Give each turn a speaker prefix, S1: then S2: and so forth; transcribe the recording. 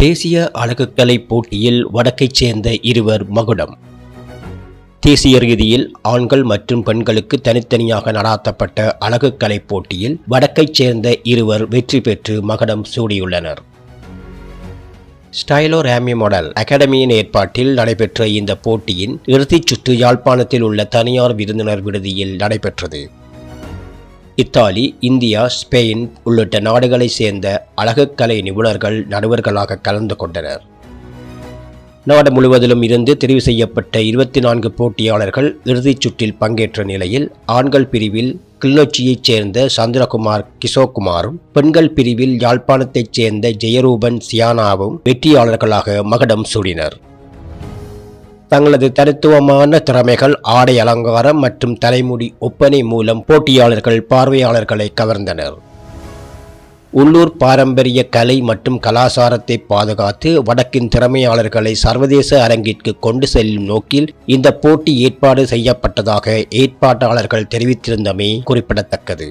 S1: தேசிய அழகுக்கலை போட்டியில் வடக்கைச் சேர்ந்த இருவர் மகுடம். தேசிய ரீதியில் ஆண்கள் மற்றும் பெண்களுக்கு தனித்தனியாக நடாத்தப்பட்ட அழகுக்கலை போட்டியில் வடக்கைச் சேர்ந்த இருவர் வெற்றி பெற்று மகுடம் சூடியுள்ளனர். ஸ்டைலோ ராமி மாடல் அகாடமியின் ஏற்பாட்டில் நடைபெற்ற இந்த போட்டியின் இறுதிச் சுற்று யாழ்ப்பாணத்தில் உள்ள தனியார் விருந்தினர் விடுதியில் நடைபெற்றது. இத்தாலி, இந்தியா, ஸ்பெயின் உள்ளிட்ட நாடுகளைச் சேர்ந்த அழகுக்கலை நிபுணர்கள் நடுவர்களாக கலந்து கொண்டனர். நாடு முழுவதிலும் இருந்து தெரிவு செய்யப்பட்ட 24 போட்டியாளர்கள் இறுதிச் சுற்றில் பங்கேற்ற நிலையில் ஆண்கள் பிரிவில் கிளிநொச்சியைச் சேர்ந்த சந்திரகுமார் கிஷோக்குமாரும், பெண்கள் பிரிவில் யாழ்ப்பாணத்தைச் சேர்ந்த ஜெயரூபன் சியானாவும் வெற்றியாளர்களாக மகுடம் சூடினர். தங்களது தனித்துவமான திறமைகள், ஆடை அலங்காரம் மற்றும் தலைமுடி ஒப்பனை மூலம் போட்டியாளர்கள் பார்வையாளர்களை கவர்ந்தனர். உள்ளூர் பாரம்பரிய கலை மற்றும் கலாச்சாரத்தை பாதுகாத்து வடக்கின் திறமையாளர்களை சர்வதேச அரங்கிற்கு கொண்டு செல்லும் நோக்கில் இந்த போட்டி ஏற்பாடு செய்யப்பட்டதாக ஏற்பாட்டாளர்கள் தெரிவித்திருந்தமை குறிப்பிடத்தக்கது.